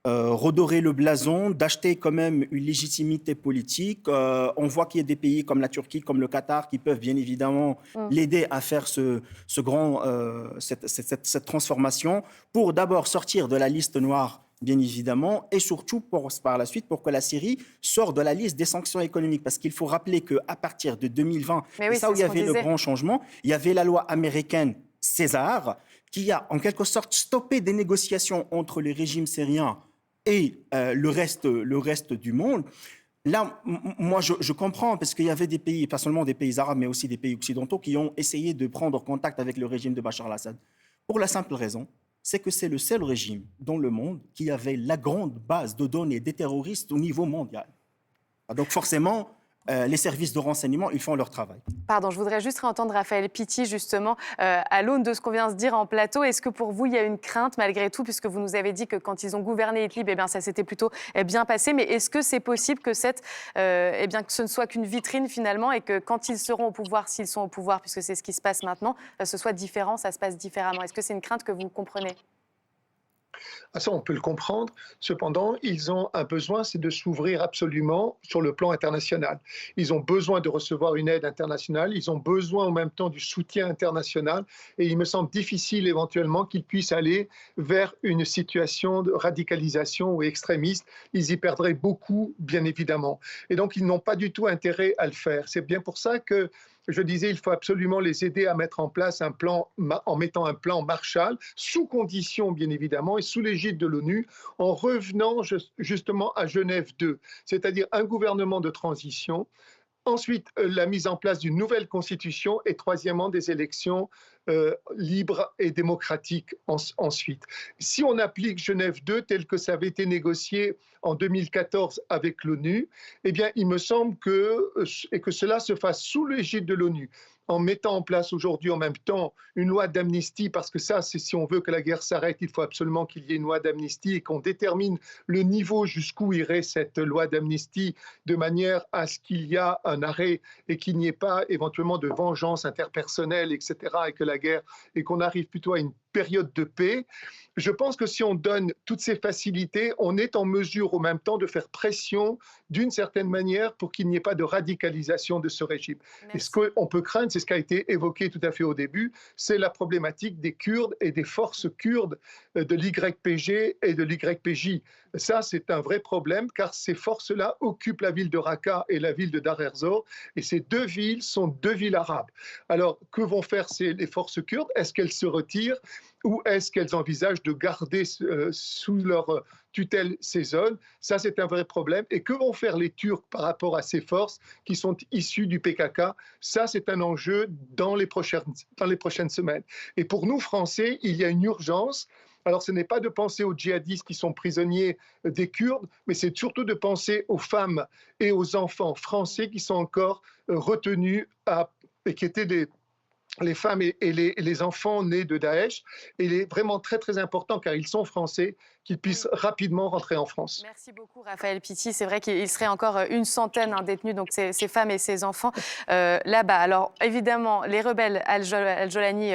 redorer le blason, d'acheter quand même une légitimité politique. On voit qu'il y a des pays comme la Turquie, comme le Qatar, qui peuvent bien évidemment l'aider à faire cette transformation pour d'abord sortir de la liste noire, bien évidemment, et surtout par la suite pour que la Syrie sorte de la liste des sanctions économiques. Parce qu'il faut rappeler qu'à partir de 2020, c'est ça où il y avait le grand changement, il y avait la loi américaine César qui a en quelque sorte stoppé des négociations entre le régime syrien et le reste du monde. Là, moi, je comprends, parce qu'il y avait des pays, pas seulement des pays arabes, mais aussi des pays occidentaux, qui ont essayé de prendre contact avec le régime de Bachar al-Assad Pour la simple raison, c'est que c'est le seul régime dans le monde qui avait la grande base de données des terroristes au niveau mondial. Donc forcément, les services de renseignement, ils font leur travail. Pardon, je voudrais juste réentendre Raphaël Pitti, justement, à l'aune de ce qu'on vient de se dire en plateau. Est-ce que pour vous, il y a une crainte, malgré tout, puisque vous nous avez dit que quand ils ont gouverné Idlib, eh bien, ça s'était plutôt bien passé, mais est-ce que c'est possible que, eh bien, que ce ne soit qu'une vitrine, finalement, et que quand ils seront au pouvoir, s'ils sont au pouvoir, puisque c'est ce qui se passe maintenant, ce soit différent, ça se passe différemment? Est-ce que c'est une crainte que vous comprenez? Ah, ça, on peut le comprendre. Cependant, ils ont un besoin, c'est de s'ouvrir absolument sur le plan international. Ils ont besoin de recevoir une aide internationale, ils ont besoin en même temps du soutien international, et il me semble difficile éventuellement qu'ils puissent aller vers une situation de radicalisation ou extrémiste. Ils y perdraient beaucoup, bien évidemment. Et donc, ils n'ont pas du tout intérêt à le faire. C'est bien pour ça que je disais, il faut absolument les aider à mettre en place un plan, en mettant un plan Marshall, sous condition, bien évidemment, et sous l'égide de l'ONU, en revenant justement à Genève 2, c'est-à-dire un gouvernement de transition. Ensuite, la mise en place d'une nouvelle constitution et troisièmement, des élections libres et démocratiques ensuite. Si on applique Genève 2 tel que ça avait été négocié en 2014 avec l'ONU, eh bien, il me semble que cela se fasse sous l'égide de l'ONU, en mettant en place aujourd'hui en même temps une loi d'amnistie, parce que ça, c'est si on veut que la guerre s'arrête, il faut absolument qu'il y ait une loi d'amnistie et qu'on détermine le niveau jusqu'où irait cette loi d'amnistie, de manière à ce qu'il y ait un arrêt et qu'il n'y ait pas éventuellement de vengeance interpersonnelle, etc., et que la guerre, et qu'on arrive plutôt à une période de paix. Je pense que si on donne toutes ces facilités, on est en mesure au même temps de faire pression d'une certaine manière pour qu'il n'y ait pas de radicalisation de ce régime. Merci. Et ce qu'on peut craindre, c'est ce qui a été évoqué tout à fait au début, c'est la problématique des Kurdes et des forces kurdes de l'YPG et de l'YPJ. Ça, c'est un vrai problème car ces forces-là occupent la ville de Raqqa et la ville de Dar ez-Zor et ces deux villes sont deux villes arabes. Alors, que vont faire les forces kurdes? Est-ce qu'elles se retirent ou est-ce qu'elles envisagent de garder sous leur tutelle ces zones? Ça, c'est un vrai problème. Et que vont faire les Turcs par rapport à ces forces qui sont issues du PKK? Ça, c'est un enjeu dans les prochaines semaines. Et pour nous, Français, il y a une urgence. Alors, ce n'est pas de penser aux djihadistes qui sont prisonniers des Kurdes, mais c'est surtout de penser aux femmes et aux enfants français qui sont encore retenus et qui étaient les femmes et les enfants nés de Daesh. Et il est vraiment très, très important, car ils sont français, qu'ils puissent rapidement rentrer en France. Merci beaucoup, Raphaël Pitti. C'est vrai qu'il serait encore une centaine détenus, donc ces femmes et ces enfants là-bas. Alors, évidemment, les rebelles Al-Jolani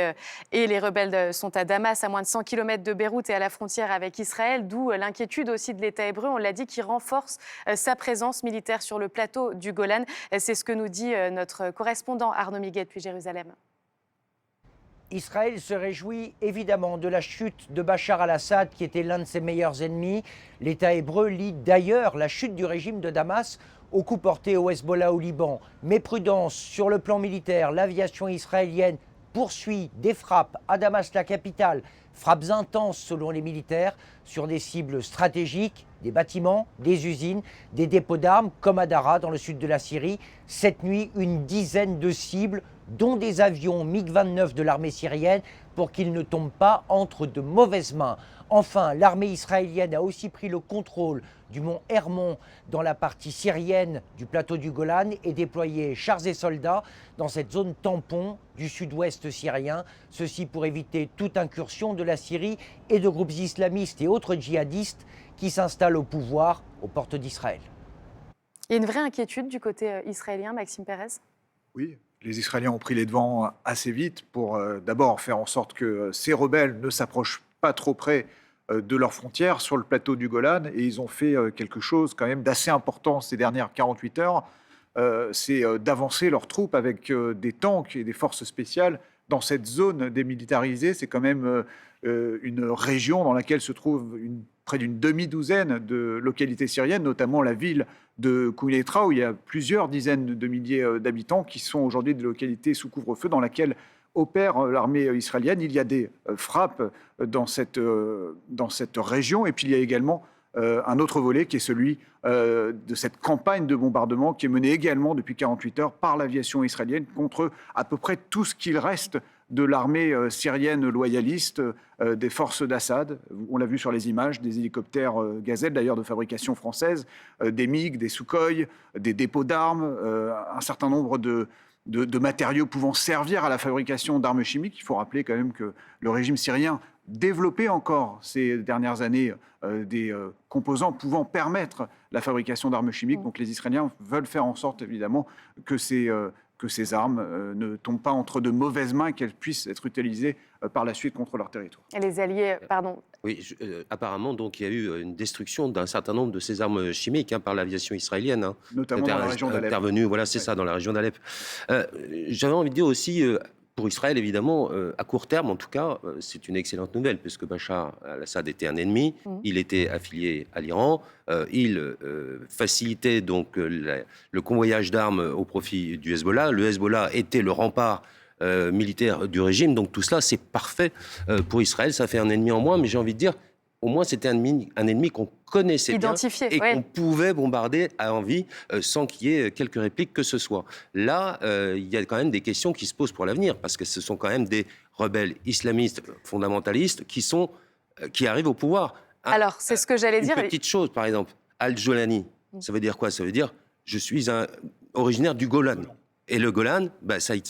et les rebelles sont à Damas, à moins de 100 km de Beyrouth et à la frontière avec Israël, d'où l'inquiétude aussi de l'État hébreu, on l'a dit, qui renforce sa présence militaire sur le plateau du Golan. C'est ce que nous dit notre correspondant Arnaud Miguel depuis Jérusalem. Israël se réjouit évidemment de la chute de Bachar al-Assad, qui était l'un de ses meilleurs ennemis. L'État hébreu lie d'ailleurs la chute du régime de Damas au coup porté au Hezbollah au Liban. Mais prudence, sur le plan militaire, l'aviation israélienne poursuit des frappes à Damas, la capitale. Frappes intenses selon les militaires sur des cibles stratégiques, des bâtiments, des usines, des dépôts d'armes comme à Daraa dans le sud de la Syrie. Cette nuit, une dizaine de cibles, dont des avions MiG-29 de l'armée syrienne, pour qu'ils ne tombent pas entre de mauvaises mains. Enfin, l'armée israélienne a aussi pris le contrôle du mont Hermon dans la partie syrienne du plateau du Golan et déployé chars et soldats dans cette zone tampon du sud-ouest syrien. Ceci pour éviter toute incursion de la Syrie et de groupes islamistes et autres djihadistes qui s'installent au pouvoir aux portes d'Israël. Il y a une vraie inquiétude du côté israélien, Maxime Pérez? Oui. Les Israéliens ont pris les devants assez vite pour d'abord faire en sorte que ces rebelles ne s'approchent pas trop près de leurs frontières sur le plateau du Golan. Et ils ont fait quelque chose quand même d'assez important ces dernières 48 heures. C'est d'avancer leurs troupes avec des tanks et des forces spéciales dans cette zone démilitarisée. C'est quand même une région dans laquelle se trouve près d'une demi-douzaine de localités syriennes, notamment la ville de Kouneitra, où il y a plusieurs dizaines de milliers d'habitants qui sont aujourd'hui des localités sous couvre-feu dans laquelle opère l'armée israélienne. Il y a des frappes dans cette région, et puis il y a également un autre volet qui est celui de cette campagne de bombardement qui est menée également depuis 48 heures par l'aviation israélienne contre à peu près tout ce qu'il reste de l'armée syrienne loyaliste des forces d'Assad. On l'a vu sur les images, des hélicoptères Gazelle, d'ailleurs de fabrication française, des MiG, des Sukhoi, des dépôts d'armes, un certain nombre de matériaux pouvant servir à la fabrication d'armes chimiques. Il faut rappeler quand même que le régime syrien développait encore ces dernières années des composants pouvant permettre la fabrication d'armes chimiques. Donc les Israéliens veulent faire en sorte, évidemment, que ces armes ne tombent pas entre de mauvaises mains et qu'elles puissent être utilisées par la suite contre leur territoire. Et les alliés, pardon. Oui, apparemment, donc, il y a eu une destruction d'un certain nombre de ces armes chimiques par l'aviation israélienne. Notamment dans la région d'Alep. Intervenue, voilà, c'est ça, dans la région d'Alep. J'avais envie de dire aussi, pour Israël, évidemment, à court terme, en tout cas, c'est une excellente nouvelle, puisque Bachar al-Assad était un ennemi, il était affilié à l'Iran, il facilitait donc le convoyage d'armes au profit du Hezbollah. Le Hezbollah était le rempart militaire du régime, donc tout cela, c'est parfait pour Israël. Ça fait un ennemi en moins, mais j'ai envie de dire, au moins, c'était un ennemi qu'on connaissait identifié, bien et qu'on pouvait bombarder à envie sans qu'il y ait quelques répliques que ce soit. Là, il y a quand même des questions qui se posent pour l'avenir, parce que ce sont quand même des rebelles islamistes fondamentalistes qui arrivent au pouvoir. Alors, c'est ce que j'allais dire. Une petite chose, par exemple, Al-Jolani, ça veut dire quoi? Ça veut dire, je suis originaire du Golan. Et le Golan, c'est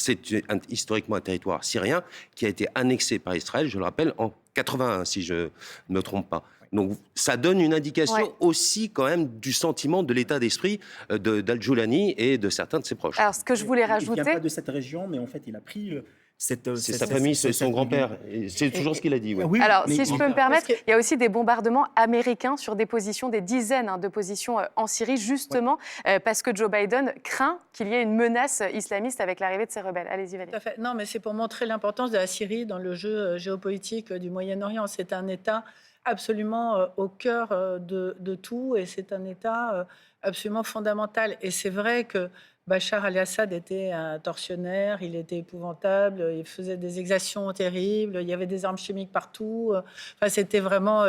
historiquement un territoire syrien qui a été annexé par Israël, je le rappelle, en 81, si je ne me trompe pas. Donc ça donne une indication aussi quand même du sentiment de l'état d'esprit d'Al-Jolani et de certains de ses proches. Alors ce que je voulais rajouter... Il ne vient pas de cette région, mais en fait il a pris... C'est sa famille, c'est son grand-père. C'est toujours ce qu'il a dit. Ouais. Oui, alors, si je peux me permettre, il y a aussi des bombardements américains sur des positions, des dizaines de positions en Syrie, justement parce que Joe Biden craint qu'il y ait une menace islamiste avec l'arrivée de ces rebelles. Allez-y, Valérie. Tout à fait. Non, mais c'est pour montrer l'importance de la Syrie dans le jeu géopolitique du Moyen-Orient. C'est un État absolument au cœur de tout et c'est un État absolument fondamental. Et c'est vrai que Bachar al-Assad était un tortionnaire, il était épouvantable, il faisait des exactions terribles, il y avait des armes chimiques partout. Enfin, c'était vraiment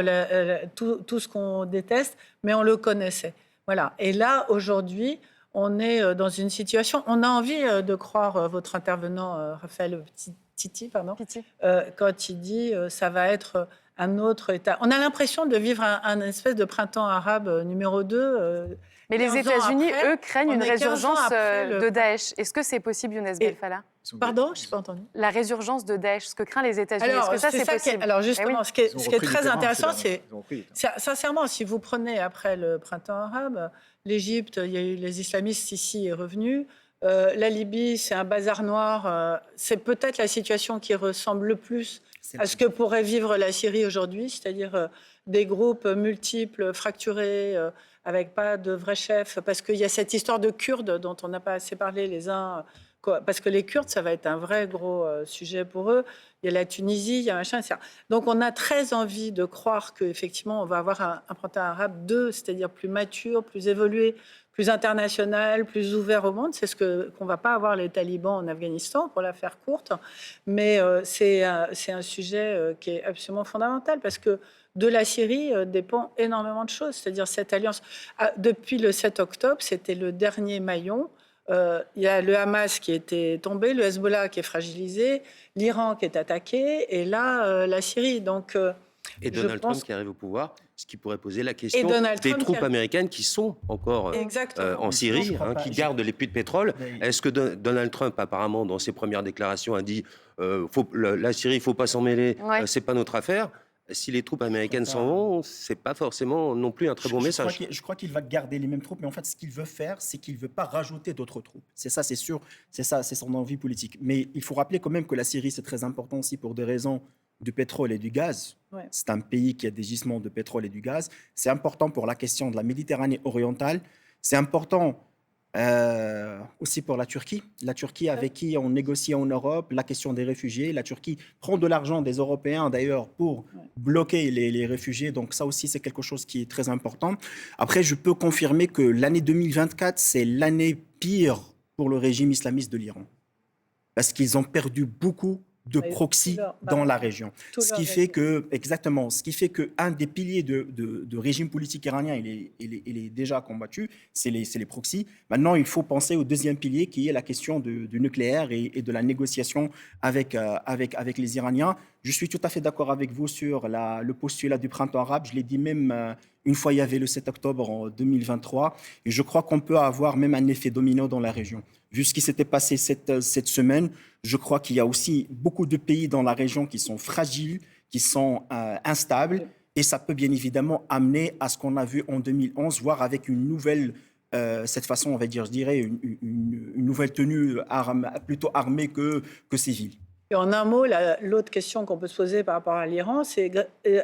tout ce qu'on déteste, mais on le connaissait. Voilà. Et là, aujourd'hui, on est dans une situation... On a envie de croire votre intervenant, Raphaël Titi, quand il dit ça va être un autre État. On a l'impression de vivre un espèce de printemps arabe numéro 2. Mais les États-Unis, eux, craignent une résurgence de Daesh. Est-ce que c'est possible, Younes Belfalla? Pardon, je n'ai pas entendu. La résurgence de Daesh, ce que craignent les États-Unis, est-ce que ça, c'est possible? Alors justement, ce qui est très intéressant, c'est... Sincèrement, si vous prenez après le printemps arabe, l'Égypte, il y a eu les islamistes, Sisi est revenu. La Libye, c'est un bazar noir. C'est peut-être la situation qui ressemble le plus à ce que pourrait vivre la Syrie aujourd'hui, c'est-à-dire des groupes multiples, fracturés, avec pas de vrai chef, parce qu'il y a cette histoire de Kurdes dont on n'a pas assez parlé les uns, parce que les Kurdes, ça va être un vrai gros sujet pour eux. Il y a la Tunisie, il y a machin, etc. Donc on a très envie de croire qu'effectivement, on va avoir un printemps arabe 2, c'est-à-dire plus mature, plus évolué, plus international, plus ouvert au monde. C'est ce qu'on ne va pas avoir les talibans en Afghanistan, pour la faire courte. Mais c'est un sujet qui est absolument fondamental, parce que de la Syrie dépend énormément de choses. C'est-à-dire cette alliance, depuis le 7 octobre, c'était le dernier maillon. Il y a le Hamas qui était tombé, le Hezbollah qui est fragilisé, l'Iran qui est attaqué, et là, la Syrie. Donc, et Donald Trump qui arrive au pouvoir, ce qui pourrait poser la question des troupes américaines qui sont encore en Syrie, qui gardent les puits de pétrole. Est-ce que Donald Trump, apparemment, dans ses premières déclarations, a dit la Syrie, il ne faut pas s'en mêler, ce n'est pas notre affaire? Si les troupes américaines s'en vont, ce n'est pas forcément non plus un très bon message. Je crois qu'il va garder les mêmes troupes, mais en fait, ce qu'il veut faire, c'est qu'il ne veut pas rajouter d'autres troupes. C'est ça, c'est sûr. C'est ça, c'est son envie politique. Mais il faut rappeler quand même que la Syrie, c'est très important aussi pour des raisons du pétrole et du gaz. Ouais. C'est un pays qui a des gisements de pétrole et du gaz. C'est important pour la question de la Méditerranée orientale. C'est important aussi pour la Turquie. La Turquie avec qui on négocie en Europe la question des réfugiés. La Turquie prend de l'argent des Européens d'ailleurs pour bloquer les réfugiés. Donc ça aussi, c'est quelque chose qui est très important. Après, je peux confirmer que l'année 2024, c'est l'année pire pour le régime islamiste de l'Iran. Parce qu'ils ont perdu beaucoup proxy dans la région. Ce qui fait que, exactement, ce qui fait qu'un des piliers de régime politique iranien, il est déjà combattu, c'est les proxys. Maintenant, il faut penser au deuxième pilier qui est la question du nucléaire et de la négociation avec les Iraniens. Je suis tout à fait d'accord avec vous sur le postulat du printemps arabe. Je l'ai dit même une fois, il y avait le 7 octobre en 2023. Et je crois qu'on peut avoir même un effet domino dans la région. Vu ce qui s'était passé cette semaine, je crois qu'il y a aussi beaucoup de pays dans la région qui sont fragiles, qui sont instables. Et ça peut bien évidemment amener à ce qu'on a vu en 2011, voire avec une nouvelle, cette façon, on va dire, je dirais, une nouvelle tenue plutôt armée que civile. Et en un mot, l'autre question qu'on peut se poser par rapport à l'Iran, c'est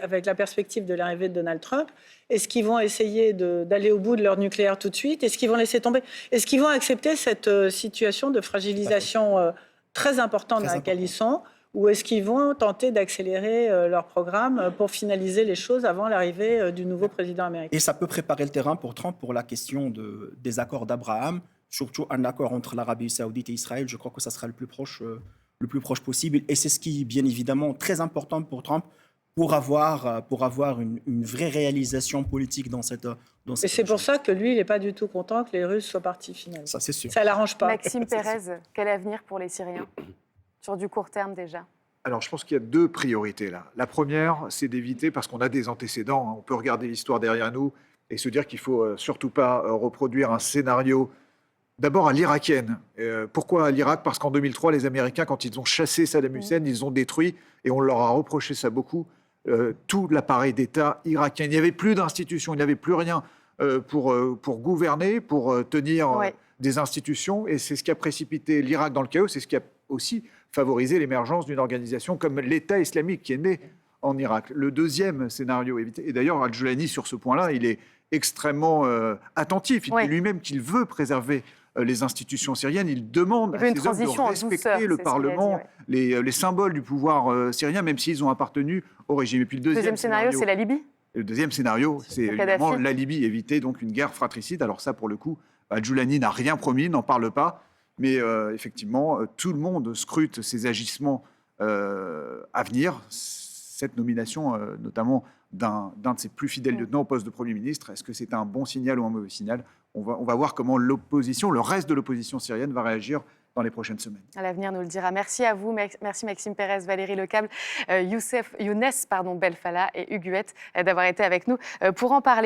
avec la perspective de l'arrivée de Donald Trump, est-ce qu'ils vont essayer d'aller au bout de leur nucléaire tout de suite? Est-ce qu'ils vont laisser tomber? Est-ce qu'ils vont accepter cette situation de fragilisation très importante dans laquelle ils sont? Ou est-ce qu'ils vont tenter d'accélérer leur programme pour finaliser les choses avant l'arrivée du nouveau président américain? Et ça peut préparer le terrain pour Trump pour la question des accords d'Abraham, surtout un accord entre l'Arabie saoudite et Israël. Je crois que ça sera le plus proche possible. Et c'est ce qui est bien évidemment très important pour Trump pour avoir une vraie réalisation politique dans cette Et c'est pour ça que lui, il n'est pas du tout content que les Russes soient partis finalement. Ça, c'est sûr. Ça ne l'arrange pas. Maxime Pérez, quel avenir pour les Syriens? Sur du court terme déjà. Alors, je pense qu'il y a deux priorités là. La première, c'est d'éviter, parce qu'on a des antécédents, on peut regarder l'histoire derrière nous et se dire qu'il ne faut surtout pas reproduire un scénario d'abord à l'irakienne. Pourquoi à l'Irak? Parce qu'en 2003, les Américains, quand ils ont chassé Saddam Hussein, ils ont détruit, et on leur a reproché ça beaucoup, tout l'appareil d'État irakien. Il n'y avait plus d'institutions, il n'y avait plus rien pour gouverner, pour tenir des institutions, et c'est ce qui a précipité l'Irak dans le chaos, c'est ce qui a aussi favorisé l'émergence d'une organisation comme l'État islamique qui est né en Irak. Le deuxième scénario, et d'ailleurs Al-Jolani sur ce point-là, il est extrêmement attentif. Il dit lui-même qu'il veut préserver les institutions syriennes. Il demande à ses hommes de respecter le Parlement, les symboles du pouvoir syrien, même s'ils ont appartenu au régime. Et puis le deuxième scénario, c'est la Libye. Le deuxième scénario, c'est évidemment la Libye, éviter donc une guerre fratricide. Alors ça, pour le coup, Al-Jolani n'a rien promis, n'en parle pas. Mais effectivement, tout le monde scrute ces agissements à venir. Cette nomination, notamment d'un de ses plus fidèles lieutenants au poste de Premier ministre, est-ce que c'est un bon signal ou un mauvais signal? On va voir comment l'opposition, le reste de l'opposition syrienne va réagir dans les prochaines semaines. À l'avenir nous le dira. Merci à vous, merci Maxime Pérez, Valérie Lecable, Younes Belfalla et Hugues Huet d'avoir été avec nous pour en parler.